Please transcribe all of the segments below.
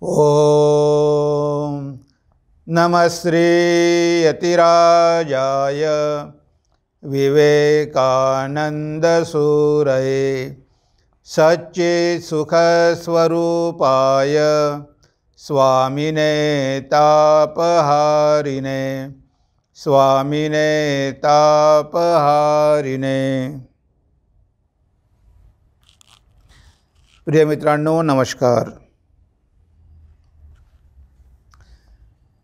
ओम नमः श्री यतिराजाय विवेकानंद सूरये सच्चित्सुखस्वरूपाय स्वामिने तापहारिणे स्वामिने तापहारिणे। प्रिय मित्रांनो, नमस्कार।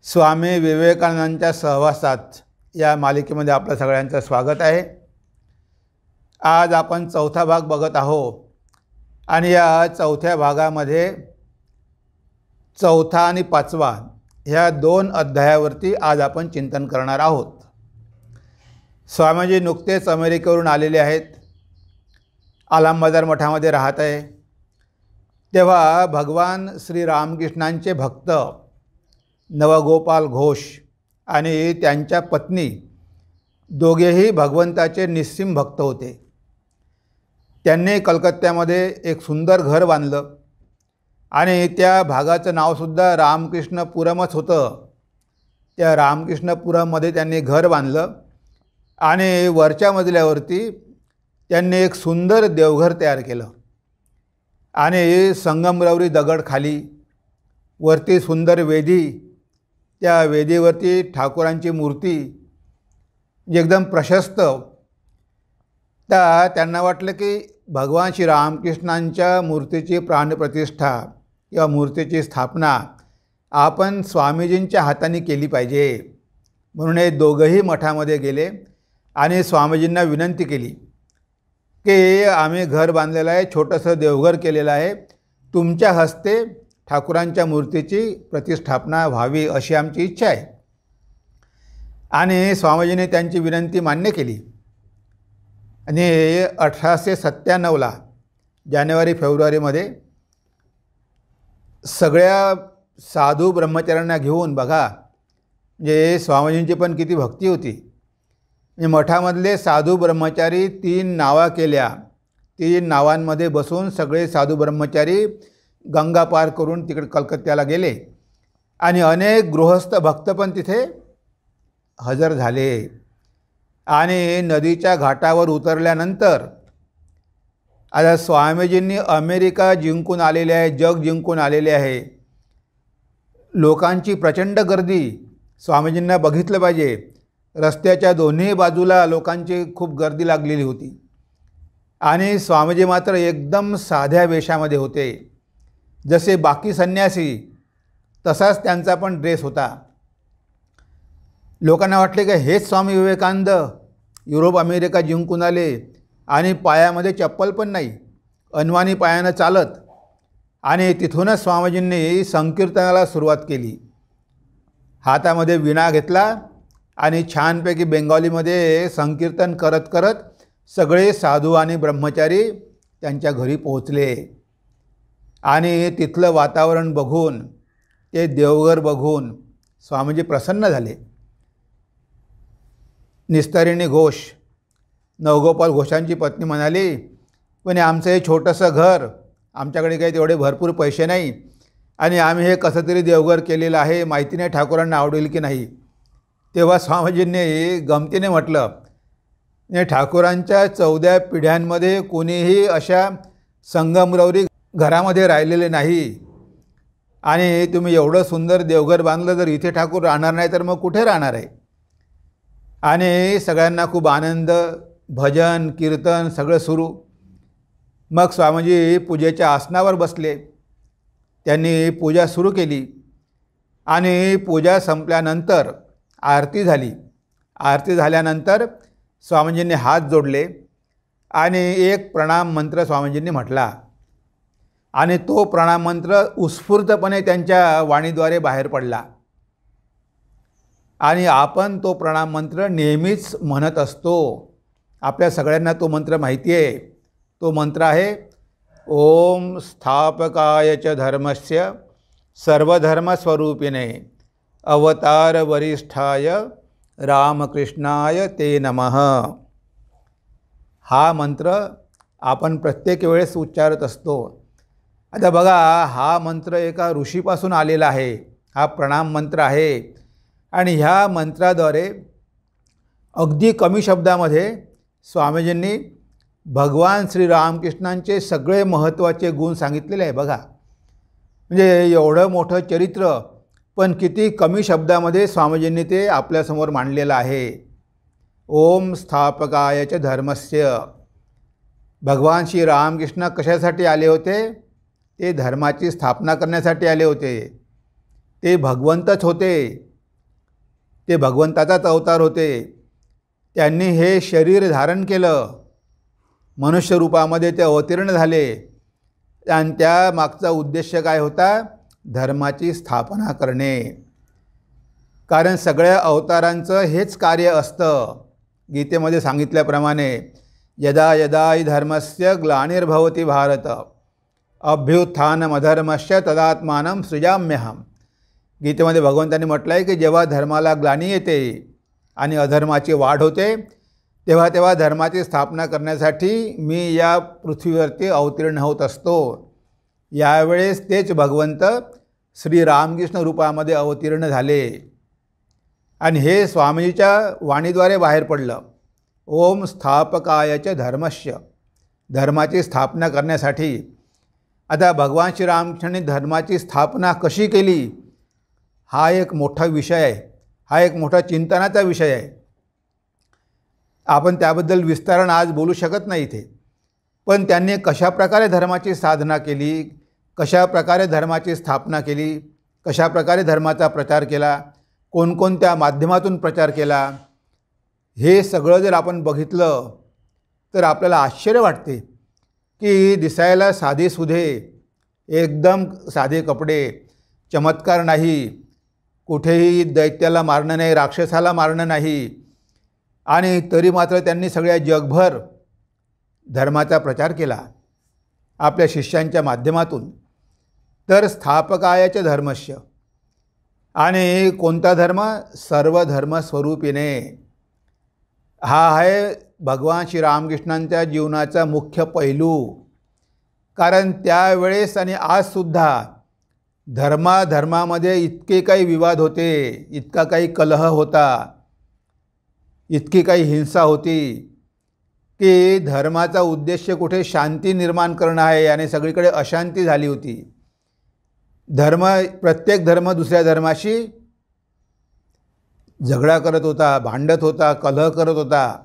स्वामी विवेकानंदांच्या सहवासात या मालिकेमध्ये आपल्या सगळ्यांचं स्वागत आहे। आज आपण चौथा भाग बघत आहोत आणि या चौथ्या भागामध्ये चौथा आणि पाचवा ह्या दोन अध्यायावरती आज आपण चिंतन करणार आहोत। स्वामीजी नुकतेच अमेरिकेवरून आलेले आहेत, आलमबाजार मठामध्ये राहत आहे। तेव्हा भगवान श्री रामकृष्णांचे भक्त नवगोपाल घोष आणि त्यांच्या पत्नी दोघेही भगवंताचे निस्सीम भक्त होते। त्यांनी कलकत्त्यामध्ये एक सुंदर घर बांधलं आणि त्या भागाचं नावसुद्धा रामकृष्णपुरमच होतं। त्या रामकृष्णपुरममध्ये त्यांनी घर बांधलं आणि वरच्या मजल्यावरती त्यांनी एक सुंदर देवघर तयार केलं आणि संगमरवरी दगड खाली, वरती सुंदर वेदी, त्या वेदीवरती ठाकूरांची मूर्ती एकदम प्रशस्त। त्यांना वाटलं की भगवान श्री रामकृष्णांच्या मूर्तीची प्राणप्रतिष्ठा किंवा मूर्तीची स्थापना आपण स्वामीजींच्या हाताने केली पाहिजे। म्हणून हे दोघंही मठामध्ये गेले आणि स्वामीजींना विनंती केली की आम्ही घर बांधलेलं आहे, छोटंसं देवघर केलेलं आहे, तुमच्या हस्ते ठाकूरांच्या मूर्तीची प्रतिष्ठापना व्हावी अशी आमची इच्छा आहे। आणि स्वामीजींनी त्यांची विनंती मान्य केली आणि 1897ला जानेवारी फेब्रुवारीमध्ये सगळ्या साधू ब्रह्मचार्यांना घेऊन, बघा म्हणजे स्वामीजींची पण किती भक्ती होती। म्हणजे मठामधले साधू ब्रह्मचारी 3 नावा केल्या, 3 नावांमध्ये बसून सगळे साधू ब्रह्मचारी गंगा पार करून तिकडे कलकत्त्याला गेले आणि अनेक गृहस्थ भक्त पण तिथे हजर झाले। आणि नदीच्या घाटावर उतरल्यानंतर आता स्वामीजींनी अमेरिका जिंकून आलेले आहे, जग जिंकून आलेले आहे, लोकांची प्रचंड गर्दी, स्वामीजींना बघितलं पाहिजे। रस्त्याच्या दोन्ही बाजूला लोकांची खूप गर्दी लागलेली होती आणि स्वामीजी मात्र एकदम साध्या वेशामध्ये होते, जसे बाकी संन्यासी तसाच त्यांचा पण ड्रेस होता। लोकांना वाटले की हेच स्वामी विवेकानंद युरोप अमेरिका जिंकून आले आणि पायामध्ये चप्पल पण नाही, अनवाणी पायानं चालत। आणि तिथूनच स्वामीजींनी संकीर्तनाला सुरुवात केली। हातामध्ये वीणा घेतला आणि छानपैकी बेंगॉलीमध्ये संकीर्तन करत करत सगळे साधू आणि ब्रह्मचारी त्यांच्या घरी पोहोचले। आणि तिथलं वातावरण बघून, ते देवघर बघून स्वामीजी प्रसन्न झाले। निस्तरिणी घोष, नवगोपाल घोषांची पत्नी म्हणाली, पण आमचं हे छोटंसं घर, आमच्याकडे काही तेवढे भरपूर पैसे नाही आणि आम्ही हे कसं तरी देवघर केलेलं आहे, माहिती नाही ठाकूरांना आवडेल की नाही। तेव्हा स्वामीजींनी गमतीने म्हटलं, ठाकूरांच्या 14 पिढ्यांमध्ये कोणीही अशा संगमरवरी घरामध्ये राहिलेले नाही आणि तुम्ही एवढं सुंदर देवघर बांधलं, जर इथे ठाकूर राहणार नाही तर मग कुठे राहणार आहे। आणि सगळ्यांना खूप आनंद, भजन कीर्तन सगळं सुरू। मग स्वामीजी पूजेच्या आसनावर बसले, त्यांनी पूजा सुरू केली आणि पूजा संपल्यानंतर आरती झाली। आरती झाल्यानंतर स्वामीजींनी हात जोडले आणि एक प्रणाम मंत्र स्वामीजींनी म्हटला आणि तो प्रणाम मंत्र उत्स्फूर्तपणे त्यांच्या वाणीद्वारे बाहेर पडला आणि आपण तो प्रणाम मंत्र नेहमीच म्हणत असतो। आपल्या सगळ्यांना तो मंत्र माहिती आहे। तो मंत्र आहे, ओम स्थापकाय च धर्मस्य सर्वधर्मस्वरूपिणे अवतार वरिष्ठाय रामकृष्णाय ते नमः। हा मंत्र आपण प्रत्येक वेळेस उच्चारत असतो आता बघा, हा मंत्र एका ऋषीपासून आलेला आहे. हा प्रणाम मंत्र आहे आणि ह्या मंत्राद्वारे अगदी कमी शब्दामध्ये स्वामीजींनी भगवान श्री रामकृष्णांचे सगळे महत्त्वाचे गुण सांगितलेले आहे. बघा, म्हणजे एवढं मोठं चरित्र पण किती कमी शब्दामध्ये स्वामीजींनी ते आपल्यासमोर मांडलेलं आहे. ओम स्थापकाय च धर्मस्य. भगवान श्री रामकृष्ण कशासाठी आले होते? ते धर्माची स्थापना करण्यासाठी आले होते. ते भगवंतच होते. ते भगवंताचाच अवतार होते. त्यांनी हे शरीर धारण केलं, मनुष्य रूपामध्ये ते अवतीर्ण झाले आणि त्या मागचा उद्देश काय होता? धर्माची स्थापना करणे. कारण सगळ्या अवतारांचं हेच कार्य असतं. गीतेमध्ये सांगितल्याप्रमाणे यदा यदा हि धर्मस्य ग्लानिर्भवति भारत अभ्युत्थानमधर्मस्य तदात्मानं सृजाम्यहम्. गीतेमध्ये भगवंतांनी म्हटलं आहे की जेव्हा धर्माला ग्लानी येते आणि अधर्माची वाढ होते तेव्हा तेव्हा धर्माची स्थापना करण्यासाठी मी या पृथ्वीवरती अवतीर्ण होत असतो. यावेळेस तेच भगवंत श्री रामकृष्ण रूपामध्ये अवतीर्ण झाले आणि हे स्वामीजीच्या वाणीद्वारे बाहेर पडलं. ओम स्थापकाय च धर्मस्य. धर्माची स्थापना करण्यासाठी. आता भगवान श्रीरामकृष्णांनी धर्माची स्थापना कशी केली हा एक मोठा विषय आहे. हा एक मोठा चिंतनाचा विषय आहे. आपण त्याबद्दल विस्तारण आज बोलू शकत नाही इथे. पण त्यांनी कशाप्रकारे धर्माची साधना केली, कशाप्रकारे धर्माची स्थापना केली, कशाप्रकारे धर्माचा प्रचार केला, कोणकोणत्या माध्यमातून प्रचार केला, हे सगळं जर आपण बघितलं तर आपल्याला आश्चर्य वाटते की दिसायला साधेसुधे, एकदम साधे कपडे, चमत्कार नाही, कुठेही दैत्याला मारणं नाही, राक्षसाला मारणं नाही, आणि तरी मात्र त्यांनी सगळ्या जगभर धर्माचा प्रचार केला आपल्या शिष्यांच्या माध्यमातून. तर स्थापकाय च धर्मस्य. आणि कोणता धर्म? सर्व धर्मस्वरूपीने. हा आहे भगवान श्री रामकृष्णांच्या जीवनाचा मुख्य पैलू. कारण त्यावेळेस आणि आजसुद्धा धर्मामध्ये इतके काही विवाद होते, इतका काही कलह होता, इतकी काही हिंसा होती की धर्माचा उद्देश कुठे शांती निर्माण करणं आहे आणि सगळीकडे अशांती झाली होती. प्रत्येक धर्म दुसऱ्या धर्माशी झगडा करत होता, भांडत होता, कलह करत होता.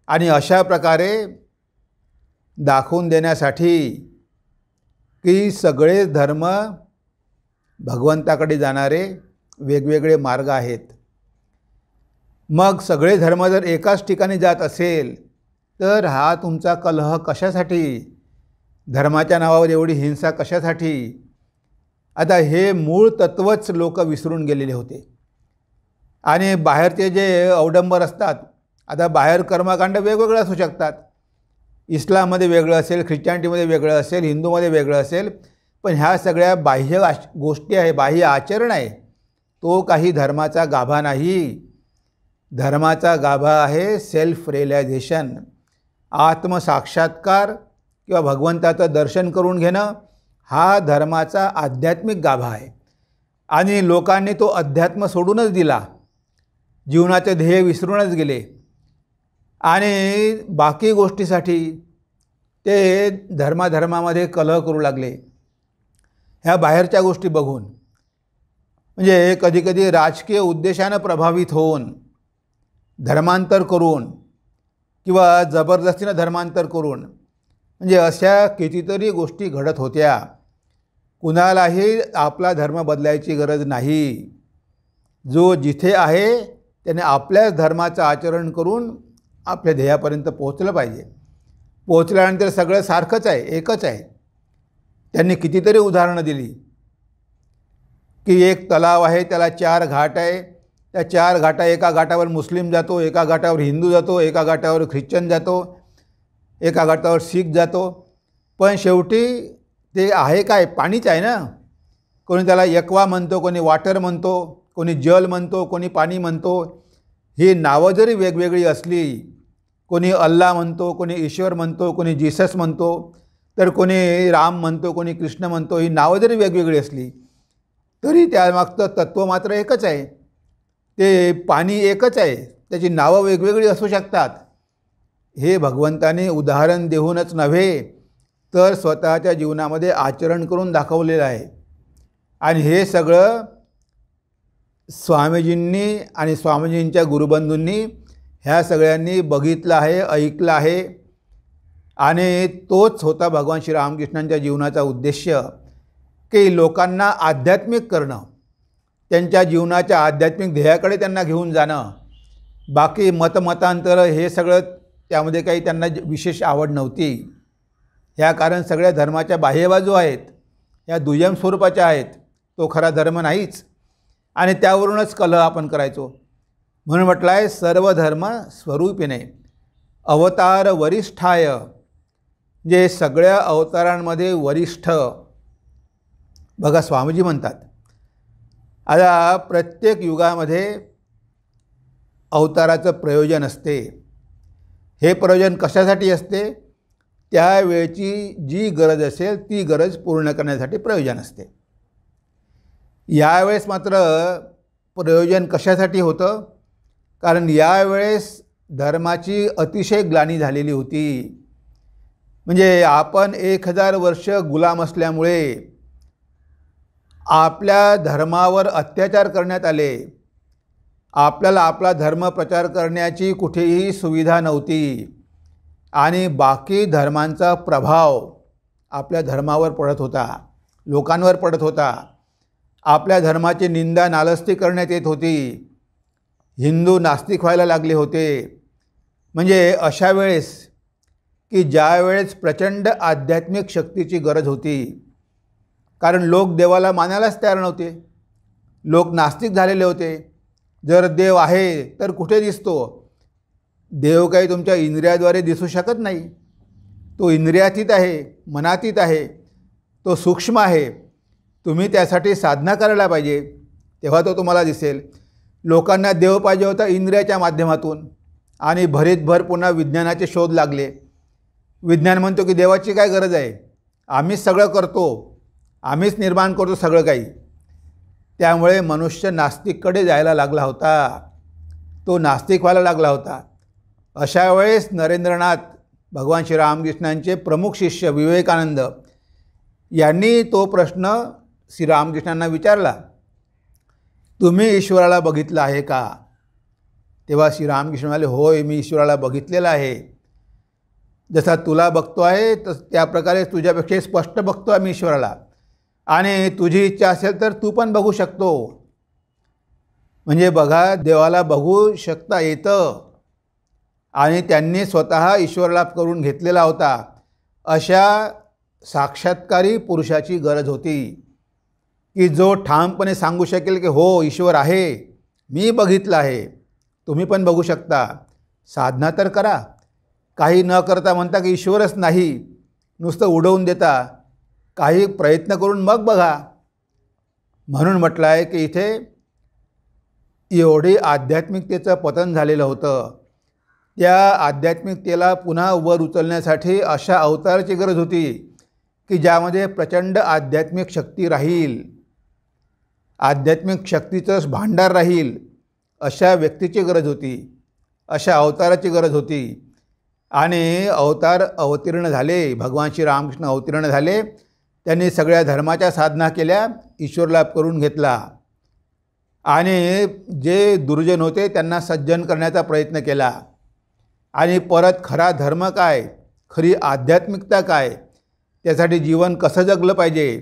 आणि अशा प्रकारे दाखवून देण्यासाठी की सगळे धर्म भगवंताकडे जाणारे वेगवेगळे मार्ग आहेत. मग सगळे धर्म जर एकाच ठिकाणी जात असेल तर हा तुमचा कलह कशासाठी? धर्माच्या नावावर एवढी हिंसा कशासाठी? आता हे मूळ तत्वच लोक विसरून गेलेले होते. आणि बाहेरचे जे अवडंबर असतात, आता बाहेर कर्मकांड वेगवेगळे असू शकतात. इस्लाममध्ये वेगळं असेल, ख्रिश्चॅनिटीमध्ये वेगळं असेल, हिंदूमध्ये वेगळं असेल, पण ह्या सगळ्या बाह्य गोष्टी आहे, बाह्य आचरण आहे. तो काही धर्माचा गाभा नाही. धर्माचा गाभा आहे सेल्फ रिअलायझेशन, आत्मसाक्षात्कार किंवा भगवंताचं दर्शन करून घेणं. हा धर्माचा आध्यात्मिक गाभा आहे. आणि लोकांनी तो अध्यात्म सोडूनच दिला, जीवनाचे ध्येय विसरूनच गेले आणि बाकी गोष्टीसाठी ते धर्मामध्ये कलह करू लागले. ह्या बाहेरच्या गोष्टी बघून, म्हणजे कधीकधी राजकीय उद्देशानं प्रभावित होऊन धर्मांतर करून किंवा जबरदस्तीनं धर्मांतर करून, म्हणजे अशा कितीतरी गोष्टी घडत होत्या. कुणालाही आपला धर्म बदलायची गरज नाही. जो जिथे आहे त्याने आपल्याच धर्माचं आचरण करून आपल्या ध्येयापर्यंत पोहोचलं पाहिजे. पोहोचल्यानंतर सगळं सारखंच आहे, एकच आहे. त्यांनी कितीतरी उदाहरणं दिली की एक तलाव आहे, त्याला 4 घाट आहे. त्या 4 घाटा, एका घाटावर मुस्लिम जातो, एका घाटावर हिंदू जातो, एका घाटावर ख्रिश्चन जातो, एका घाटावर शीख जातो. पण शेवटी ते आहे काय? पाणीच आहे ना. कोणी त्याला एक्वा म्हणतो, कोणी वॉटर म्हणतो, कोणी जल म्हणतो, कोणी पाणी म्हणतो. ही नावं जरी वेगवेगळी असली, कोणी अल्ला म्हणतो, कोणी ईश्वर म्हणतो, कोणी जीसस म्हणतो, तर कोणी राम म्हणतो, कोणी कृष्ण म्हणतो. ही नावं जरी वेगवेगळी असली तरी त्यामागचं तत्त्व मात्र एकच आहे. ते पाणी एकच आहे, त्याची नावं वेगवेगळी असू शकतात. हे भगवंताने उदाहरण देऊनच नव्हे तर स्वतःच्या जीवनामध्ये आचरण करून दाखवलेलं आहे. आणि हे सगळं स्वामीजींनी आणि स्वामीजींच्या गुरुबंधूंनी ह्या सगळ्यांनी बघितलं आहे, ऐकलं आहे. आणि तोच होता भगवान श्रीरामकृष्णांच्या जीवनाचा उद्देश, की लोकांना आध्यात्मिक करणं, त्यांच्या जीवनाच्या आध्यात्मिक ध्येयाकडे त्यांना घेऊन जाणं. बाकी मतमतांतरं हे सगळं त्यामध्ये काही त्यांना विशेष आवड नव्हती. ह्या कारण सगळ्या धर्माच्या बाह्यबाजू आहेत, ह्या दुय्यम स्वरूपाच्या आहेत. तो खरा धर्म नाहीच. आणि त्यावरूनच कलह आपण करायचो. म्हणून म्हटलं आहे सर्व धर्म स्वरूपिणे अवतार वरिष्ठाय, जे सगळ्या अवतारांमध्ये वरिष्ठ. बघा स्वामीजी म्हणतात, आता प्रत्येक युगामध्ये अवताराचं प्रयोजन असते. हे प्रयोजन कशासाठी असते? त्यावेळची जी गरज असेल ती गरज पूर्ण करण्यासाठी प्रयोजन असते. यावेळेस मात्र प्रयोजन कशासाठी होतं? कारण यावेळेस धर्माची अतिशय ग्लानी झालेली होती. म्हणजे आपण 1000 वर्ष गुलाम असल्यामुळे आपल्या धर्मावर अत्याचार करण्यात आले. आपल्याला आपला धर्म प्रचार करण्याची कुठेही सुविधा नव्हती. आणि बाकी धर्मांचा प्रभाव आपल्या धर्मावर पडत होता, लोकांवर पडत होता. आपल्या धर्माची निंदा नालस्ती करण्यात येत होती. हिंदू नास्तिक व्हायला लागले होते. म्हणजे अशा वेळेस की ज्या वेळेस प्रचंड आध्यात्मिक शक्तीची गरज होती. कारण लोक देवाला मानायलाच तयार नव्हते. लोक नास्तिक झालेले होते. जर देव आहे तर कुठे दिसतो? देव काही तुमच्या इंद्रियाद्वारे दिसू शकत नाही. तो इंद्रियातीत आहे, मनातीत आहे, तो सूक्ष्म आहे. तुम्ही त्यासाठी साधना करायला पाहिजे, तेव्हा तो तुम्हाला दिसेल. लोकांना देव पाहिजे होता इंद्रियाच्या माध्यमातून. आणि भरीतभर पुन्हा विज्ञानाचे शोध लागले. विज्ञान म्हणतो की देवाची काय गरज आहे, आम्हीच सगळं करतो, आम्हीच निर्माण करतो सगळं काही. त्यामुळे मनुष्य नास्तिककडे जायला लागला होता, तो नास्तिक व्हायला लागला होता. अशा वेळेस नरेंद्रनाथ भगवान श्रीरामकृष्णांचे प्रमुख शिष्य विवेकानंद यांनी तो प्रश्न श्रीरामकृष्णांना विचारला, तुम्ही ईश्वराला बघितलं आहे का? तेव्हा श्रीरामकृष्ण म्हणाले, होय मी ईश्वराला बघितलेलं आहे. जसा तुला बघतो आहे तस त्याप्रकारे तुझ्यापेक्षा स्पष्ट बघतो आहे मी ईश्वराला. आणि तुझी इच्छा असेल तर तू पण बघू शकतो. म्हणजे बघा, देवाला बघू शकता येतं. आणि त्यांनी स्वतः ईश्वरलाभ करून घेतलेला होता. अशा साक्षात्कारी पुरुषाची गरज होती, की जो ठामपणे सांगू शकेल की हो ईश्वर आहे, मी बघितलं आहे, तुम्ही पण बघू शकता. साधना तर करा. काही न करता म्हणता की ईश्वरच नाही, नुसतं उडवून देता. काही प्रयत्न करून मग बघा. म्हणून म्हटलं आहे की इथे एवढी आध्यात्मिकतेचं पतन झालेलं होतं. त्या आध्यात्मिकतेला पुन्हा वर उचलण्यासाठी अशा अवताराची गरज होती की ज्यामध्ये प्रचंड आध्यात्मिक शक्ती राहील, आध्यात्मिक शक्तीचं भांडार राहील. अशा व्यक्तीची गरज होती, अशा अवताराची गरज होती. आणि अवतार अवतीर्ण झाले. भगवान श्रीरामकृष्ण अवतीर्ण झाले. त्यांनी सगळ्या धर्माच्या साधना केल्या, ईश्वरलाभ करून घेतला. आणि जे दुर्जन होते त्यांना सज्जन करण्याचा प्रयत्न केला. आणि परत खरा धर्म काय, खरी आध्यात्मिकता काय, त्यासाठी जीवन कसं जगलं पाहिजे,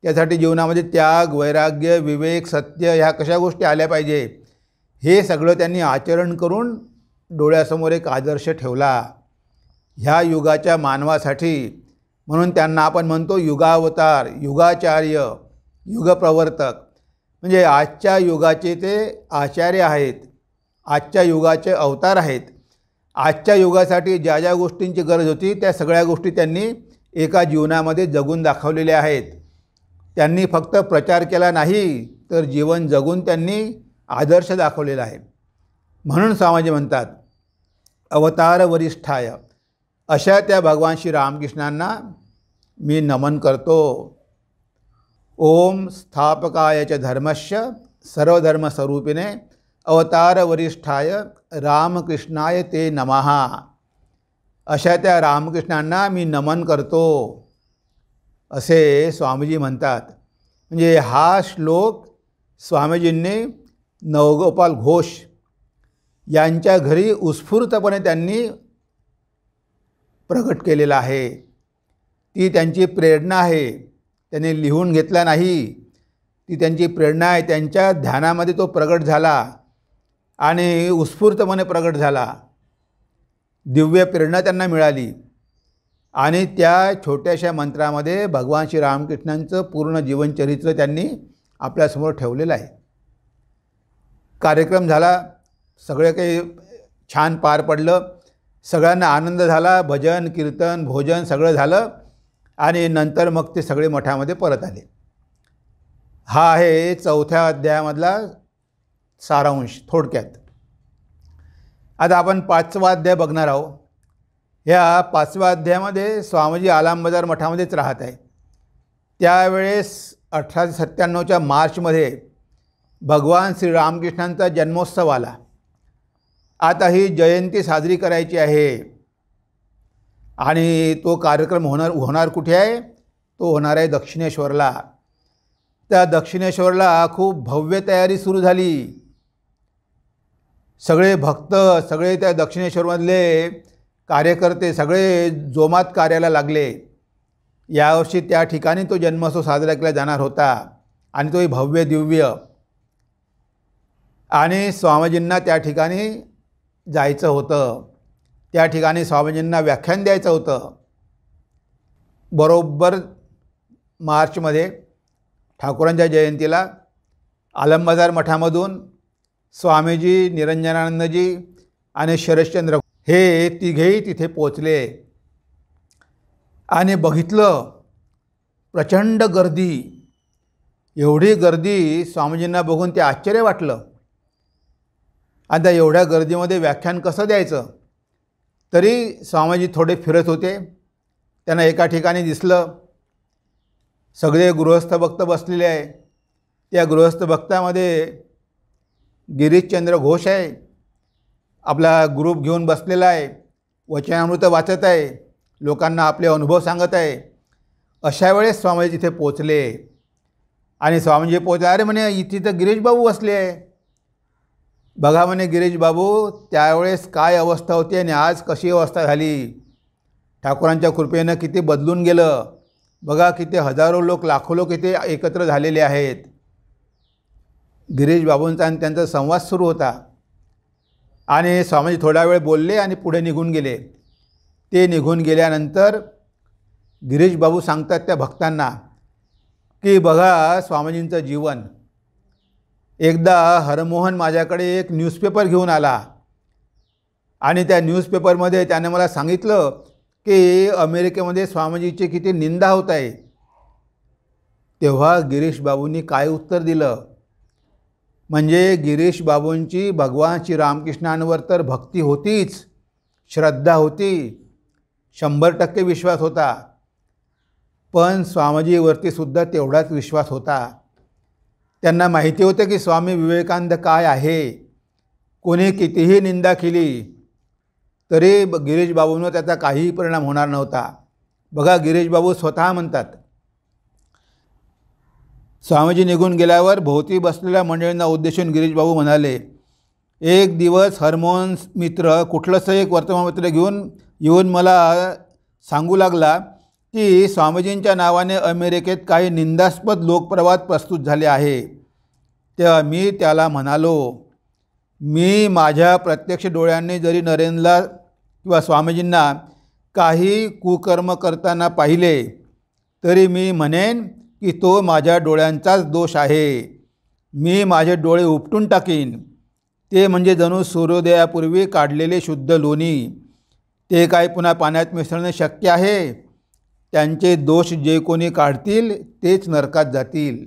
त्यासाठी जीवनामध्ये त्याग, वैराग्य, विवेक, सत्य ह्या कशा गोष्टी आल्या पाहिजे, हे सगळं त्यांनी आचरण करून डोळ्यासमोर एक आदर्श ठेवला ह्या युगाच्या मानवासाठी. म्हणून त्यांना आपण म्हणतो युगावतार, युगाचार्य, युगप्रवर्तक. म्हणजे आजच्या युगाचे ते आचार्य आहेत, आजच्या युगाचे अवतार आहेत. आजच्या युगासाठी ज्या ज्या गोष्टींची गरज होती त्या सगळ्या गोष्टी त्यांनी एका जीवनामध्ये जगून दाखवलेल्या आहेत. त्यांनी फक्त प्रचार केला नाही तर जीवन जगून त्यांनी आदर्श दाखवलेला आहे. म्हणून स्वामीजी म्हणतात अवतार वरिष्ठाय. अशा त्या भगवान श्रीरामकृष्णांना मी नमन करतो. ओम स्थापकाय च धर्मस्य सर्वधर्मस्वरूपिणे अवतार वरिष्ठाय रामकृष्णाय ते नमः. अशा त्या रामकृष्णांना मी नमन करतो असे स्वामीजी म्हणतात. म्हणजे हा श्लोक स्वामीजींनी नवगोपाल घोष यांच्या घरी उत्स्फूर्तपणे त्यांनी प्रकट केलेला आहे. ती त्यांची प्रेरणा आहे, त्यांनी लिहून घेतला नाही. ती त्यांची प्रेरणा आहे, त्यांच्या ध्यानामध्ये तो प्रगट झाला आणि उत्स्फूर्तपणे प्रगट झाला. दिव्य प्रेरणा त्यांना मिळाली आणि त्या छोट्याशा मंत्रामध्ये भगवान श्री रामकृष्णांचं पूर्ण जीवनचरित्र त्यांनी आपल्यासमोर ठेवलेलं आहे. कार्यक्रम झाला, सगळे काही छान पार पडलं, सगळ्यांना आनंद झाला. भजन कीर्तन भोजन सगळं झालं आणि नंतर मग ते सगळे मठामध्ये परत आले. हा आहे 4थ्या अध्यायामधला सारांश थोडक्यात. आता आपण 5वा अध्याय बघणार आहोत. ह्या 5व्या अध्यायामध्ये स्वामीजी आलामबाजार मठामध्येच राहत आहे. त्यावेळेस 1897च्या मार्चमध्ये भगवान श्री रामकृष्णांचा जन्मोत्सव आला. आता ही जयंती साजरी करायची आहे आणि तो कार्यक्रम होणार कुठे आहे? तो होणार आहे दक्षिणेश्वरला. त्या दक्षिणेश्वरला खूप भव्य तयारी सुरू झाली. सगळे भक्त, सगळे त्या दक्षिणेश्वरमधले कार्यकर्ते सगळे जोमात कार्याला लागले. यावर्षी त्या ठिकाणी तो जन्मोत्सव साजरा केला जाणार होता आणि तोही भव्य दिव्य. आणि स्वामीजींना त्या ठिकाणी जायचं होतं. त्या ठिकाणी स्वामीजींना व्याख्यान द्यायचं होतं. बरोबर मार्चमध्ये ठाकूरांच्या जयंतीला आलमबाजार मठामधून स्वामीजी, निरंजनानंदजी आणि शरश्चंद्र हे तिघेही तिथे पोचले आणि बघितलं प्रचंड गर्दी. एवढी गर्दी स्वामीजींना बघून ते आश्चर्य वाटलं. आता एवढ्या गर्दीमध्ये व्याख्यान कसं द्यायचं? तरी स्वामीजी थोडे फिरत होते. त्यांना एका ठिकाणी दिसलं सगळे गृहस्थ भक्त बसलेले आहे. त्या गृहस्थ भक्तामध्ये गिरीशचंद्र घोष आहे, आपला ग्रुप घेऊन बसलेला आहे, वचनामृत वाचत आहे, लोकांना आपले अनुभव सांगत आहे. अशा वेळेस स्वामीजी तिथे पोचले आणि स्वामीजी पोचले. अरे म्हणे इथे तर गिरीश बाबू बसले आहे. बघा म्हणे गिरीश बाबू, त्यावेळेस काय अवस्था होती आणि आज कशी अवस्था झाली. ठाकूरांच्या कृपेनं किती बदलून गेलं. बघा किती हजारो लोक, लाखो लोक इथे एकत्र झालेले आहेत. गिरीश बाबूंचा आणि त्यांचा संवाद सुरू होता आणि स्वामीजी थोडा वेळ बोलले आणि पुढे निघून गेले. ते निघून गेल्यानंतर गिरीश बाबू सांगतात त्या भक्तांना की बघा स्वामीजींचं जीवन. एकदा हरमोहन माझ्याकडे एक न्यूजपेपर घेऊन आला आणि त्या न्यूजपेपरमध्ये त्याने मला सांगितलं की अमेरिकेमध्ये स्वामीजीची किती निंदा होत आहे. तेव्हा गिरीश बाबूंनी काय उत्तर दिलं? म्हणजे गिरीश बाबूंची भगवान श्री रामकृष्णांवर तर भक्ती होतीच, श्रद्धा होती, 100% विश्वास होता, पण स्वामीजीवरती सुद्धा तेवढाच विश्वास होता. त्यांना माहिती होतं की स्वामी विवेकानंद काय आहे. कोणी कितीही निंदा केली तरी गिरीश बाबूंवर त्याचा काहीही परिणाम होणार नव्हता. बघा गिरीश बाबू स्वतः म्हणतात, स्वामीजी निघून गेल्यावर भोवती बसलेल्या मंडळींना उद्देशून गिरीश बाबू म्हणाले, एक दिवस हरमोहन मित्र कुठलंसं एक वर्तमानपत्र घेऊन येऊन मला सांगू लागला की स्वामीजींच्या नावाने अमेरिकेत काही निंदास्पद लोकप्रवाद प्रस्तुत झाले आहे. तेव्हा मी त्याला म्हणालो, मी माझ्या प्रत्यक्ष डोळ्यांनी जरी नरेंद्रला किंवा स्वामीजींना काही कुकर्म करताना पाहिले तरी मी म्हणेन की तो माझ्या डोळ्यांचाच दोष आहे. मी माझे डोळे उपटून टाकीन. ते म्हणजे जणू सूर्योदयापूर्वी काढलेले शुद्ध लोणी. ते काय पुन्हा पाण्यात मिसळणे शक्य आहे? त्यांचे दोष जे कोणी काढतील तेच नरकात जातील.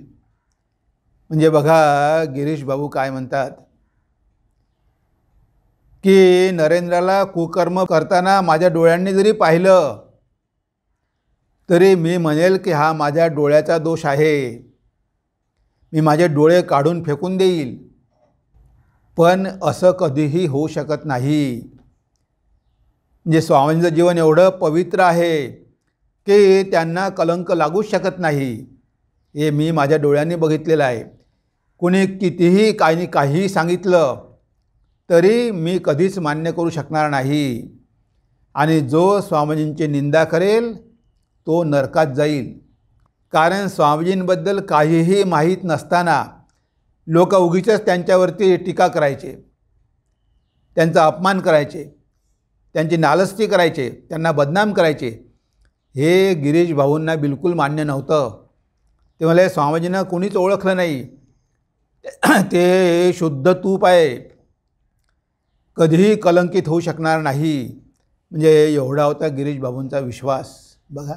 म्हणजे बघा गिरीश बाबू काय म्हणतात की नरेंद्राला कुकर्म करताना माझ्या डोळ्यांनी जरी पाहिलं तरी मी म्हणेल की हा माझ्या डोळ्याचा दोष आहे, मी माझे डोळे काढून फेकून देईल. पण असं कधीही होऊ शकत नाही. म्हणजे स्वामींचं जीवन एवढं पवित्र आहे की त्यांना कलंक लागूच शकत नाही. हे मी माझ्या डोळ्यांनी बघितलेलं आहे. कुणी कितीही काहीही सांगितलं तरी मी कधीच मान्य करू शकणार नाही. आणि जो स्वामीजींची निंदा करेल तो नरकात जाईल. कारण स्वामीजींबद्दल काहीही माहीत नसताना लोक उगीचच त्यांच्यावरती टीका करायचे, त्यांचा अपमान करायचे, त्यांची नालस्ती करायचे, त्यांना बदनाम करायचे. हे गिरीश भाऊंना बिलकुल मान्य नव्हतं. ते म्हणाले स्वामीजींना कोणीच ओळखलं नाही, ते शुद्ध तूप आहे, कधीही कलंकित होऊ शकणार नाही. म्हणजे एवढा होता गिरीश बाबूंचा विश्वास. बघा,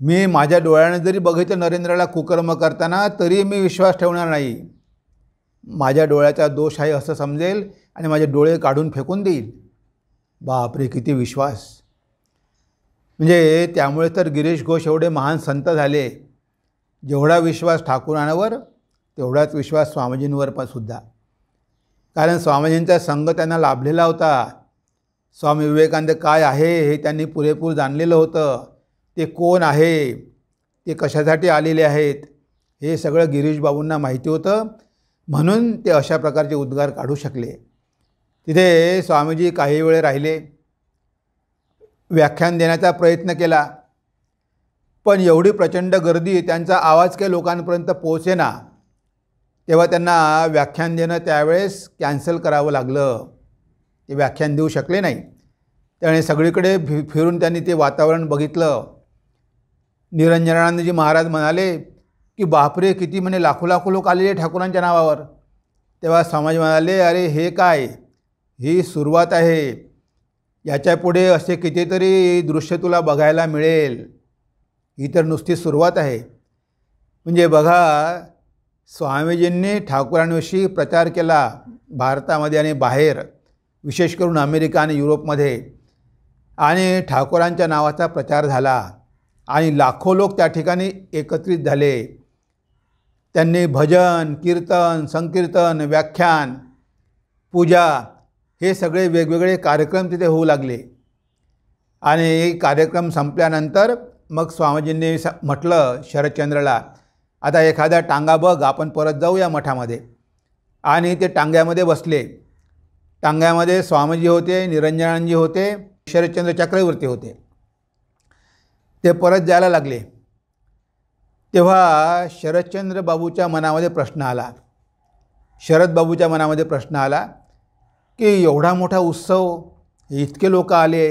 मी माझ्या डोळ्याने जरी बघितलं नरेंद्रला कुकर्म करताना तरी मी विश्वास ठेवणार नाही. माझ्या डोळ्याचा दोष आहे असं समजेल आणि माझे डोळे काढून फेकून देईल. बापरे, किती विश्वास. म्हणजे त्यामुळे तर गिरीश घोष एवढे महान संत झाले. जेवढा विश्वास ठाकूरांवर तेवढाच विश्वास स्वामीजींवर पण सुद्धा. कारण स्वामीजींचा संग त्यांना लाभलेला होता. स्वामी विवेकानंद काय आहे हे त्यांनी पुरेपूर जाणलेलं होतं. ते कोण आहे, ते कशासाठी आलेले आहेत, हे सगळं गिरीश बाबूंना माहिती होतं. म्हणून ते अशा प्रकारचे उद्गार काढू शकले. तिथे स्वामीजी काही वेळ राहिले, व्याख्यान देण्याचा प्रयत्न केला. पण एवढी प्रचंड गर्दी, त्यांचा आवाज काही लोकांपर्यंत पोहोचेना. तेव्हा त्यांना व्याख्यान देणं त्यावेळेस कॅन्सल करावं लागलं. ते व्याख्यान देऊ शकले नाही. त्याने सगळीकडे फिरून त्यांनी ते वातावरण बघितलं. निरंजनानंदजी महाराज म्हणाले की बापरे, किती म्हणे लाखो लोक आलेले ठाकूरांच्या नावावर. तेव्हा स्वामीजी म्हणाले, अरे हे काय, ही सुरुवात आहे. याच्या पुढे असे कितीतरी दृश्य तुला बघायला मिळेल. ही तर नुसती सुरुवात आहे. म्हणजे बघा, स्वामीजींनी ठाकूरांविषयी प्रचार केला भारतामध्ये आणि बाहेर, विशेष करून अमेरिका आणि युरोपमध्ये. आणि ठाकूरांच्या नावाचा प्रचार झाला आणि लाखो लोक त्या ठिकाणी एकत्रित झाले. त्यांनी भजन, कीर्तन, संकीर्तन, व्याख्यान, पूजा हे सगळे वेगवेगळे कार्यक्रम तिथे होऊ लागले. आणि कार्यक्रम संपल्यानंतर मग स्वामीजींनी म्हटलं शरदचंद्रला, आता एखाद्या टांगा बघ, आपण परत जाऊया मठामध्ये. आणि ते टांग्यामध्ये बसले. टांग्यामध्ये स्वामीजी होते, निरंजनानंदजी होते, शरदचंद्र चक्रवर्ती होते. ते परत जायला लागले. तेव्हा शरदचंद्र बाबूच्या मनामध्ये प्रश्न आला, शरद बाबूच्या मनामध्ये प्रश्न आला की एवढा मोठा उत्सव, इतके लोक आले,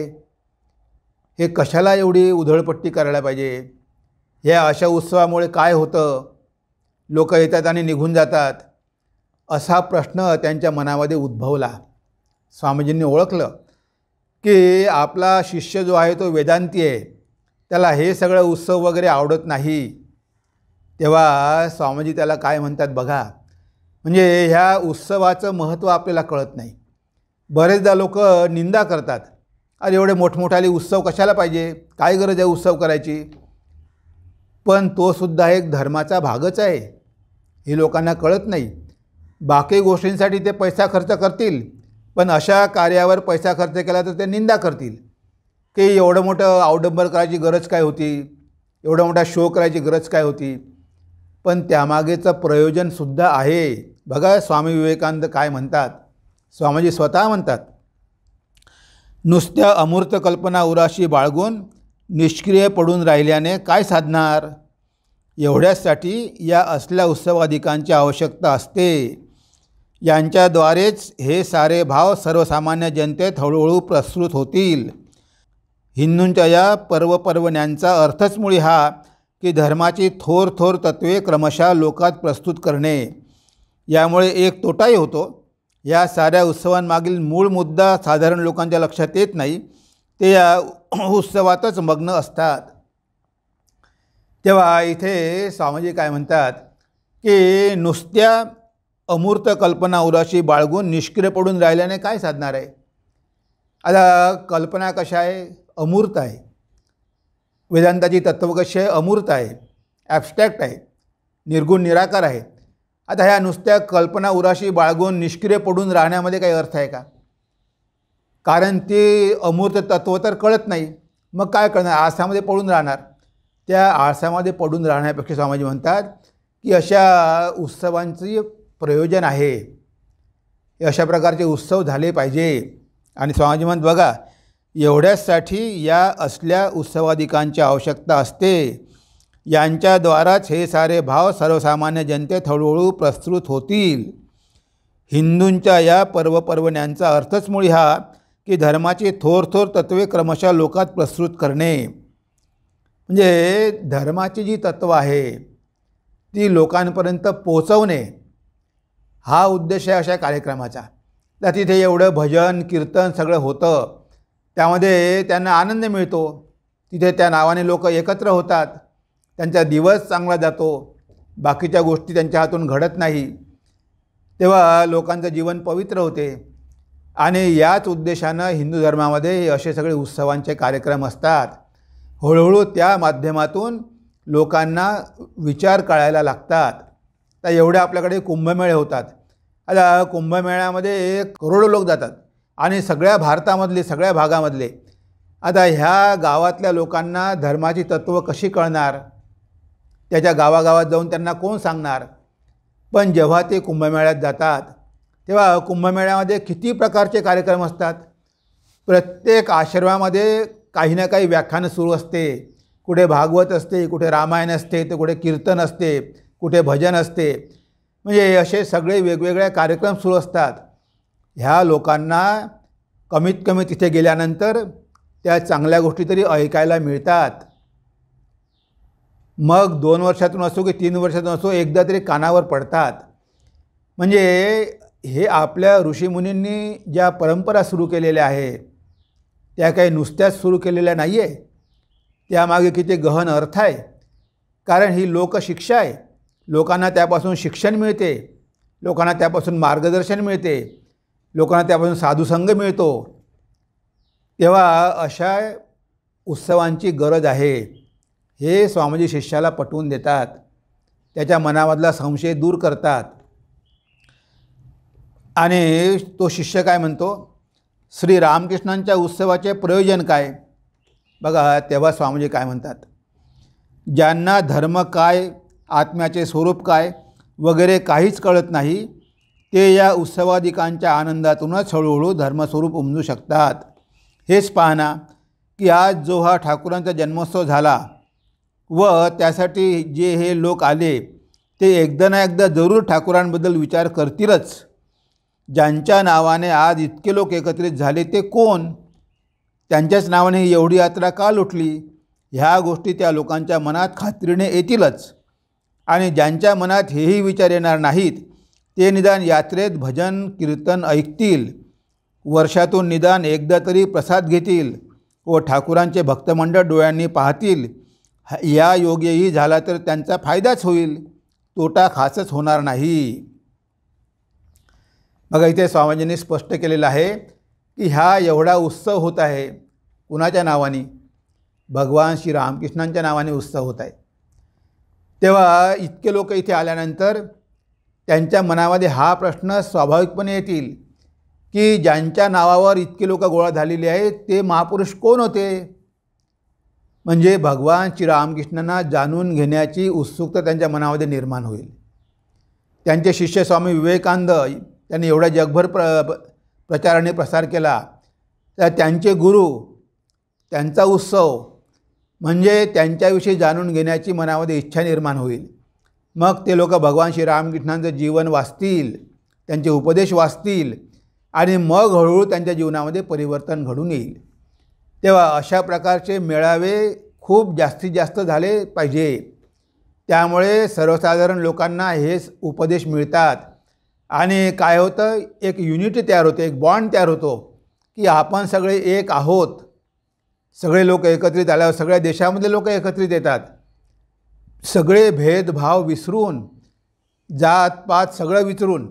हे कशाला एवढी उधळपट्टी करायला पाहिजे? या अशा उत्सवामुळे काय होतं? लोक येतात आणि निघून जातात. असा प्रश्न त्यांच्या मनामध्ये उद्भवला. स्वामीजींनी ओळखलं की आपला शिष्य जो आहे तो वेदांती आहे, त्याला हे सगळं उत्सव वगैरे आवडत नाही. तेव्हा स्वामीजी त्याला काय म्हणतात बघा, म्हणजे ह्या उत्सवाचं महत्त्व आपल्याला कळत नाही. बरेचदा लोक निंदा करतात, अरे एवढे मोठमोठाले उत्सव कशाला पाहिजे, काय गरज आहे उत्सव करायची. पण तो सुद्धा एक धर्माचा भागच आहे, हे लोकांना कळत नाही. बाकी गोष्टींसाठी ते पैसा खर्च करतील, पण अशा कार्यावर पैसा खर्च केला तर ते निंदा करतील की एवढं मोठं अवडंबर करायची गरज काय होती, एवढा मोठा शो करायची गरज काय होती. पण त्यामागेचं प्रयोजनसुद्धा आहे. बघा स्वामी विवेकानंद काय म्हणतात, स्वामीजी स्वतः म्हणतात, नुसत्या अमूर्त कल्पना उराशी बाळगून निष्क्रिय पडून राहिल्याने काय साधणार. एवढ्यासाठी या असल्या उत्सवाधिकांची आवश्यकता असते. यांच्याद्वारेच हे सारे भाव सर्वसामान्य जनतेत हळूहळू प्रसृत होतील. हिंदूंच्या या पर्वपर्वण्यांचा अर्थच मुळी हा की धर्माची थोर थोर तत्त्वे क्रमशः लोकात प्रस्तुत करणे. यामुळे एक तोटाही होतो. या साऱ्या उत्सवांमागील मूळ मुद्दा साधारण लोकांच्या लक्षात येत नाही, ते या उत्सवातच मग्न असतात. तेव्हा इथे स्वामीजी काय म्हणतात की नुसत्या अमूर्त कल्पना उराशी बाळगून निष्क्रिय पडून राहिल्याने काय साधणार आहे. आता कल्पना कशा आहे, अमूर्त आहे. वेदांताची तत्त्व कशी आहे? अमूर्त आहे, ॲबस्ट्रॅक्ट आहे, निर्गुण निराकार आहे. आता ह्या नुसत्या कल्पना उराशी बाळगून निष्क्रिय पडून राहण्यामध्ये काही अर्थ आहे का? कारण ते अमूर्त तत्त्व तर कळत नाही, मग काय करणार? आळसामध्ये पडून राहणार. त्या आळसामध्ये पडून राहण्यापेक्षा स्वामीजी म्हणतात की अशा उत्सवांचे प्रयोजन आहे, अशा प्रकारचे उत्सव झाले पाहिजे. आणि स्वामीजी म्हणत बघा, एवढ्याचसाठी या असल्या उत्सवादिकांची आवश्यकता असते. यांच्याद्वाराच हे सारे भाव सर्वसामान्य जनतेत हळूहळू प्रसृत होतील. हिंदूंच्या या पर्वपर्वण्यांचा अर्थच मुळी हा की धर्माची थोर थोर तत्त्वे क्रमशः लोकात प्रसृत करणे. म्हणजे धर्माची जी तत्त्व आहे ती लोकांपर्यंत पोचवणे हा उद्देश आहे अशा कार्यक्रमाचा. तर तिथे एवढं भजन कीर्तन सगळं होतं, त्यामध्ये त्यांना आनंद मिळतो. तिथे त्या नावाने लोक एकत्र होतात, त्यांचा दिवस चांगला जातो, बाकीच्या गोष्टी त्यांच्या हातून घडत नाही, तेव्हा लोकांचं जीवन पवित्र होते. आणि याच उद्देशानं हिंदू धर्मामध्ये असे सगळे उत्सवांचे कार्यक्रम असतात. हळूहळू त्या माध्यमातून लोकांना विचार कळायला लागतात. तर एवढे आपल्याकडे कुंभमेळे होतात. आता कुंभमेळ्यामध्ये करोडो लोक जातात आणि सगळ्या भारतामधले सगळ्या भागामधले. आता ह्या गावातल्या लोकांना धर्माची तत्त्व कशी कळणार? त्याच्या गावागावात जाऊन त्यांना कोण सांगणार? पण जेव्हा ते कुंभमेळ्यात जातात तेव्हा कुंभमेळ्यामध्ये किती प्रकारचे कार्यक्रम असतात. प्रत्येक आश्रमामध्ये काही ना काही व्याख्यानं सुरू असते. कुठे भागवत असते, कुठे रामायण असते, तर कुठे कीर्तन असते, कुठे भजन असते. म्हणजे असे सगळे वेगवेगळे कार्यक्रम सुरू असतात. ह्या लोकांना कमीत कमी तिथे गेल्यानंतर त्या चांगल्या गोष्टी तरी ऐकायला मिळतात. मग 2 वर्षातून असो की 3 वर्षातून असो एकदा तरी कानावर पडतात. म्हणजे हे आपल्या ऋषीमुनींनी ज्या परंपरा सुरू केलेल्या आहे त्या काही नुसत्याच सुरू केलेल्या नाही आहे. त्यामागे किती गहन अर्थ आहे. कारण ही लोकशिक्षा आहे. लोकांना त्यापासून शिक्षण मिळते, लोकांना त्यापासून मार्गदर्शन मिळते, लोकांना त्यापासून साधुसंग मिळतो. तेव्हा अशा उत्सवांची गरज आहे हे स्वामीजी शिष्याला पटवून देतात. त्याच्या मनामधला संशय दूर करतात. आणि तो शिष्य काय म्हणतो? श्री रामकृष्णांच्या उत्सवाचे प्रयोजन काय? बघा तेव्हा स्वामीजी काय म्हणतात? ज्यांना धर्म काय, आत्म्याचे स्वरूप काय वगैरे काहीच कळत नाही ते या उत्सवादिकांच्या आनंदातूनच हळूहळू धर्मस्वरूप उमजू शकतात. हेच पाहना की आज जो हा ठाकूरांचा जन्मोत्सव झाला व त्यासाठी जे हे लोक आले ते एकदा ना एकदा जरूर ठाकूरांबद्दल विचार करतीलच. ज्यांच्या नावाने आज इतके लोक एकत्रित झाले ते कोण? त्यांच्याच नावाने एवढी यात्रा का लुटली? ह्या गोष्टी त्या लोकांच्या मनात खात्रीने येतीलच. आणि ज्यांच्या मनात हेही विचार येणार नाहीत ते निदान यात्रेत भजन कीर्तन ऐकतील, वर्षातून निदान एकदा तरी प्रसाद घेतील व ठाकूरांचे भक्तमंडळ डोळ्यांनी पाहतील. या योग्यही झाला तर त्यांचा फायदाच होईल, तोटा खासच होणार नाही. बघा इथे स्वामीजींनी स्पष्ट केलेलं आहे की हा एवढा उत्सव होत आहे कुणाच्या नावाने? भगवान श्री रामकृष्णांच्या नावाने उत्सव होत आहे. तेव्हा इतके लोक इथे आल्यानंतर त्यांच्या मनामध्ये हा प्रश्न स्वाभाविकपणे येतील की ज्यांच्या नावावर इतके लोक गोळा झालेले आहेत ते महापुरुष कोण होते? म्हणजे भगवान श्री रामकृष्णांना जाणून घेण्याची उत्सुकता त्यांच्या निर्माण होईल. त्यांचे शिष्य स्वामी विवेकानंद त्यांनी एवढा जगभर प्रचाराने प्रसार केला, तर त्यांचे गुरु, त्यांचा उत्सव म्हणजे त्यांच्याविषयी जाणून घेण्याची मनामध्ये इच्छा निर्माण होईल. मग ते लोक भगवान श्री रामकृष्णांचं जीवन वाचतील, त्यांचे उपदेश वाचतील आणि मग हळूहळू त्यांच्या जीवनामध्ये परिवर्तन घडून येईल. तेव्हा अशा प्रकारचे मेळावे खूप जास्तीत जास्त झाले पाहिजे. त्यामुळे सर्वसाधारण लोकांना हेच उपदेश मिळतात आणि काय होतं, एक युनिटी तयार होते, एक बॉन्ड तयार होतो की आपण सगळे एक आहोत. सगळे लोक एकत्रित आल्यावर सगळ्या देशामधले लोक एकत्रित येतात. सगळे भेदभाव विसरून, जातपात सगळं विसरून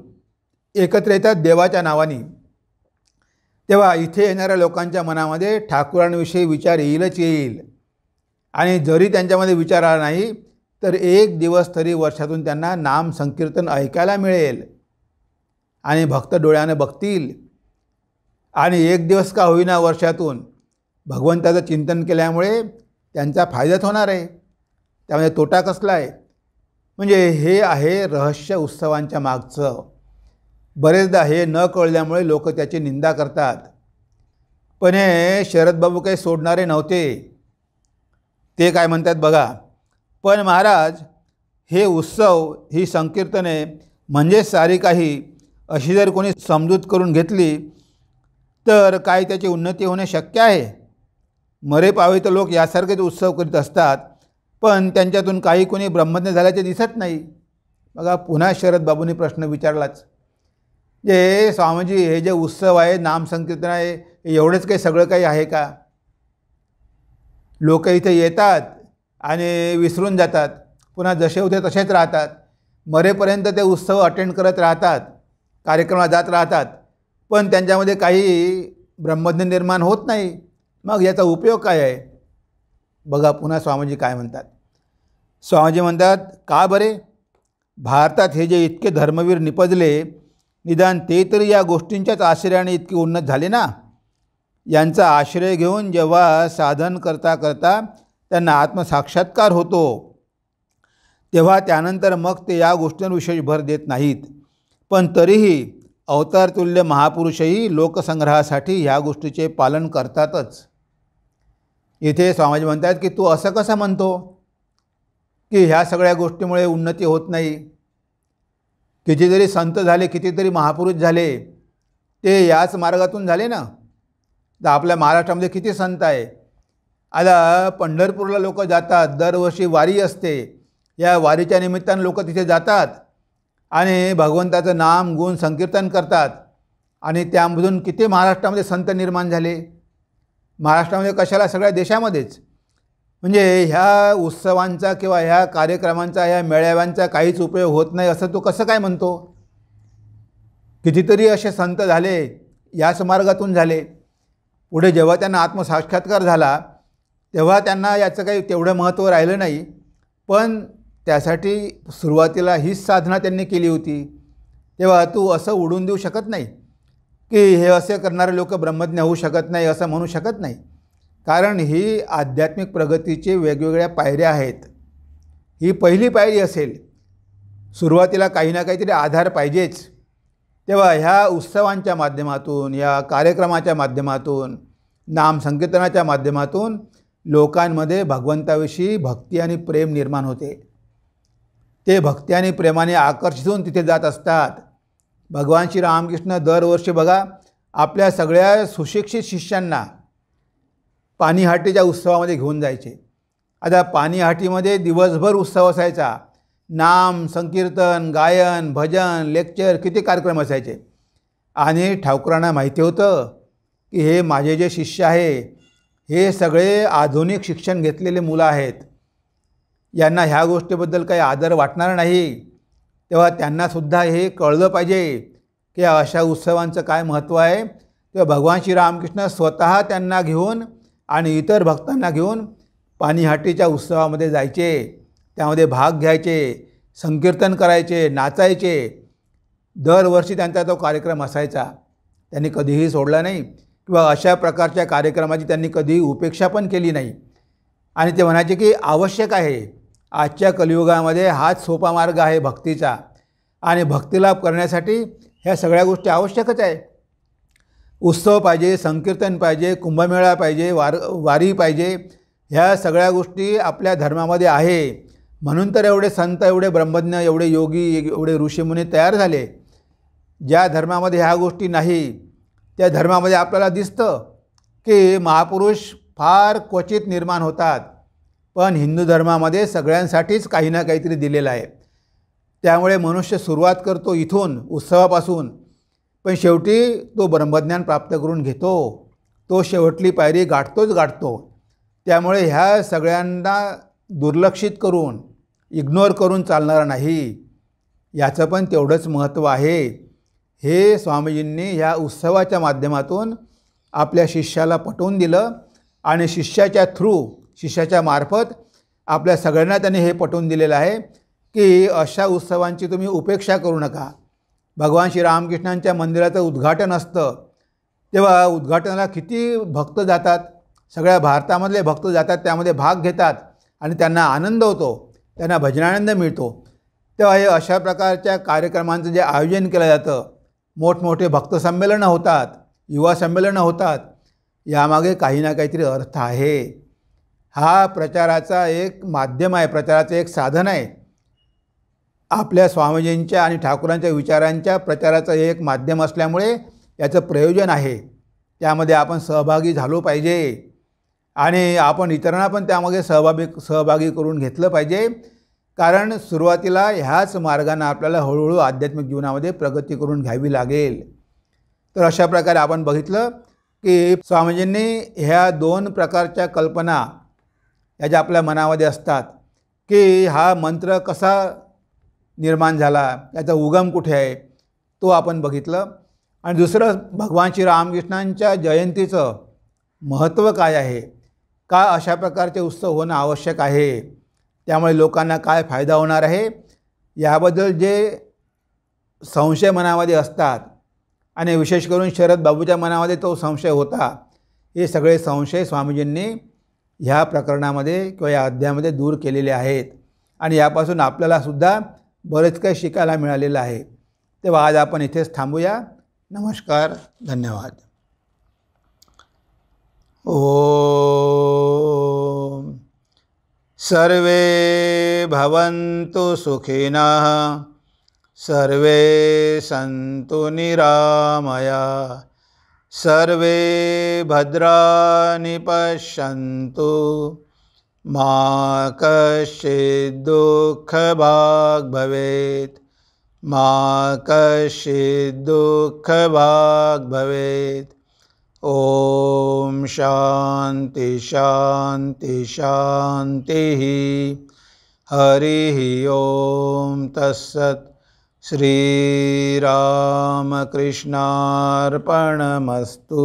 एकत्र येतात देवाच्या नावाने. तेव्हा इथे येणाऱ्या लोकांच्या मनामध्ये ठाकूरांविषयी विचार येईलच येईल. आणि जरी त्यांच्यामध्ये विचार आला नाही तर एक दिवस तरी वर्षातून त्यांना नाम संकीर्तन ऐकायला मिळेल आणि भक्त डोळ्यानं बघतील आणि एक दिवस का होईना वर्षातून भगवंताचं चिंतन केल्यामुळे त्यांचा फायदाच होणार आहे, त्यामध्ये तोटा कसला आहे. म्हणजे हे आहे रहस्य उत्सवांच्या मागचं. बरेचदा हे न कळल्यामुळे लोक त्याची निंदा करतात. पण हे शरदबाबू काही सोडणारे नव्हते. ते काय म्हणतात बघा, पण महाराज हे उत्सव, ही संकीर्तने म्हणजे सारी काही अशी जर कोणी समजूत करून घेतली तर काय त्याची उन्नती होणे शक्य आहे. मरे पावे तर लोक यासारखेच उत्सव करीत असतात, पण त्यांच्यातून काही कोणी ब्रह्मज्ञ झाल्याचे दिसत नाही. बघा पुन्हा शरदबाबूंनी प्रश्न विचारलाच, जे स्वामीजी हे जे उत्सव आहे, नामसंकीर्तन आहे, एवढंच काही सगळं काही आहे का? लोक इथे येतात आणि विसरून जातात, पुन्हा जसे होते तसेच राहतात, मरेपर्यंत ते उत्सव अटेंड करत राहतात, कार्यक्रमात जात राहतात, पण त्यांच्यामध्ये काही ब्रह्मज्ञ निर्माण होत नाही. मग याचा उपयोग काय आहे? बघा पुन्हा स्वामीजी काय म्हणतात. स्वामीजी म्हणतात, का बरे, भारतात हे जे इतके धर्मवीर निपजले, निदान ते तरी या गोष्टींच्याच आश्रयाने इतके उन्नत झाले ना. यांचा आश्रय घेऊन जेव्हा साधन करता करता त्यांना आत्मसाक्षात्कार होतो, तेव्हा त्यानंतर मग ते या गोष्टींवर विशेष भर देत नाहीत. पण तरीही अवतारतुल्य महापुरुषही लोकसंग्रहासाठी ह्या गोष्टीचे पालन करतातच. इथे स्वामीजी म्हणतात की तू असं कसं म्हणतो की ह्या सगळ्या गोष्टीमुळे उन्नती होत नाही. कितीतरी संत झाले, कितीतरी महापुरुष झाले, ते याच मार्गातून झाले ना. तर आपल्या महाराष्ट्रामध्ये किती संत आहे. आता पंढरपूरला लोक जातात, दरवर्षी वारी असते, या वारीच्या निमित्तानं लोक तिथे जातात आणि भगवंताचं नाम गुण संकीर्तन करतात. आणि त्यामधून किती महाराष्ट्रामध्ये संत निर्माण झाले. महाराष्ट्रामध्ये कशाला, सगळ्या देशामध्येच. म्हणजे ह्या उत्सवांचा किंवा ह्या कार्यक्रमांचा, ह्या मेळाव्यांचा काहीच उपयोग होत नाही असं तो कसं काय म्हणतो. कितीतरी असे संत झाले, याच मार्गातून झाले. पुढे जेव्हा त्यांना आत्मसाक्षात्कार झाला तेव्हा त्यांना याचं काही तेवढं महत्त्व राहिलं नाही. पण त्यासाठी सुरुवातीला हीच साधना त्यांनी केली होती. तेव्हा तू असं उडून देऊ शकत नाही की हे असे करणारे लोक ब्रह्मज्ञ होऊ शकत नाही, असं म्हणू शकत नाही. कारण ही आध्यात्मिक प्रगतीची वेगवेगळ्या पायऱ्या आहेत. ही पहिली पायरी असेल. सुरुवातीला काही ना काहीतरी आधार पाहिजेच. तेव्हा ह्या उत्सवांच्या माध्यमातून, या कार्यक्रमाच्या माध्यमातून, नामसंकीर्तनाच्या माध्यमातून लोकांमध्ये भगवंताविषयी भक्ती आणि प्रेम निर्माण होते. ते भक्ती आणि प्रेमाने आकर्षित होऊन तिथे जात असतात. भगवान श्री रामकृष्ण दरवर्षी बघा आपल्या सगळ्या सुशिक्षित शिष्यांना पाणीहाटीच्या उत्सवामध्ये घेऊन जायचे. आता पाणीहाटीमध्ये दिवसभर उत्सव असायचा. नाम संकीर्तन, गायन, भजन, लेक्चर, किती कार्यक्रम असायचे. आणि ठाकूरांना माहिती होतं की हे माझे जे शिष्य आहे हे सगळे आधुनिक शिक्षण घेतलेले मुलं आहेत, यांना ह्या गोष्टीबद्दल काही आदर वाटणार नाही. तेव्हा त्यांनासुद्धा हे कळलं पाहिजे की अशा उत्सवांचं काय महत्त्व आहे. तेव्हा भगवान श्री रामकृष्ण स्वतः त्यांना घेऊन आणि इतर भक्तांना घेऊन पाणीहाटीच्या उत्सवामध्ये जायचे, त्यामध्ये भाग घ्यायचे, संकीर्तन करायचे, नाचायचे. दरवर्षी त्यांचा तो कार्यक्रम असायचा. त्यांनी कधीही सोडला नाही किंवा अशा प्रकारच्या कार्यक्रमाची त्यांनी कधीही उपेक्षा पण केली नाही. आणि ते म्हणायचे की आवश्यक आहे, आजच्या कलियुगामध्ये हाच सोपा मार्ग आहे भक्तीचा, आणि भक्तिलाभ करण्यासाठी ह्या सगळ्या गोष्टी आवश्यकच आहे. उत्सव पाहिजे, संकीर्तन पाहिजे, कुंभमेळा पाहिजे, वारी पाहिजे. ह्या सगळ्या गोष्टी आपल्या धर्मामध्ये आहे. म्हणून तर एवढे संत, एवढे ब्रह्मज्ञ, एवढे योगी, एवढे ऋषीमुनी तयार झाले. ज्या धर्मामध्ये ह्या गोष्टी नाही त्या धर्मामध्ये आपल्याला दिसतं की महापुरुष फार क्वचित निर्माण होतात. पण हिंदू धर्मामध्ये सगळ्यांसाठीच काही ना काहीतरी दिलेलं आहे. त्यामुळे मनुष्य सुरुवात करतो इथून, उत्सवापासून, पण शेवटी तो ब्रह्मज्ञान प्राप्त करून घेतो. तो शेवटली पायरी गाठतो. त्यामुळे ह्या सगळ्यांना दुर्लक्षित करून, इग्नोर करून चालणार नाही. याचं पण तेवढंच महत्त्व आहे. हे स्वामीजींनी ह्या उत्सवाच्या माध्यमातून आपल्या शिष्याला पटवून दिलं आणि शिष्याच्या थ्रू शिष्याच्या मार्फत आपल्या सगळ्यांना त्यांनी हे पटवून दिलेलं आहे की अशा उत्सवांची तुम्ही उपेक्षा करू नका. भगवान श्रीरामकृष्णांच्या मंदिराचं उद्घाटन असतं तेव्हा उद्घाटनाला किती भक्त जातात, सगळ्या भारतामधले भक्त जातात, त्यामध्ये भाग घेतात आणि त्यांना आनंद होतो, त्यांना भजनानंद मिळतो. तेव्हा हे अशा प्रकारच्या कार्यक्रमांचं जे आयोजन केलं जातं, मोठमोठे भक्त संमेलनं होतात, युवा संमेलनं होतात, यामागे काही ना काहीतरी अर्थ आहे. हा प्रचाराचा एक माध्यम आहे, प्रचाराचं एक साधन आहे. आपल्या स्वामीजींच्या आणि ठाकूरांच्या विचारांच्या प्रचाराचं एक माध्यम असल्यामुळे याचं प्रयोजन आहे. त्यामध्ये आपण सहभागी झालो पाहिजे आणि आपण इतरांना पण त्यामध्ये सहभागी करून घेतलं पाहिजे. कारण सुरुवातीला ह्याच मार्गाने आपल्याला हळूहळू आध्यात्मिक जीवनामध्ये प्रगती करून घ्यावी लागेल. तर अशा प्रकारे आपण बघितलं की स्वामीजींनी ह्या दोन प्रकारच्या कल्पना ह्या ज्या आपल्या मनामध्ये असतात की हा मंत्र कसा निर्माण झाला, याचा उगम कुठे आहे, तो आपण बघितलं. आणि दुसरं, भगवान श्रीरामकृष्णांच्या जयंतीचं महत्त्व काय आहे, का अशा प्रकारचे उत्सव होणं आवश्यक आहे, त्यामुळे लोकांना काय फायदा होणार आहे, याबद्दल जे संशय मनामध्ये असतात आणि विशेष करून शरद बाबूच्या मनामध्ये तो संशय होता, हे सगळे संशय स्वामीजींनी ह्या प्रकरणामध्ये किंवा या अध्यायामध्ये दूर केलेले आहेत आणि यापासून आपल्यालासुद्धा बरेच काही शिकायला मिळालेलं आहे. तेव्हा आज आपण इथेच थांबूया. नमस्कार, धन्यवाद. ओम सर्वे भवन्तु सुखिनः, सर्वे सन्तु निरामया, सर्वे भद्राणि पश्यन्तु, मा कश्चित् दुःखभाग् भवेत्, मा कश्चित् दुःखभाग् भवेत्. ओम शांति शांति शांतिः. हरिः ओम तत्सत्. श्रीरामकृष्णार्पणमस्तु.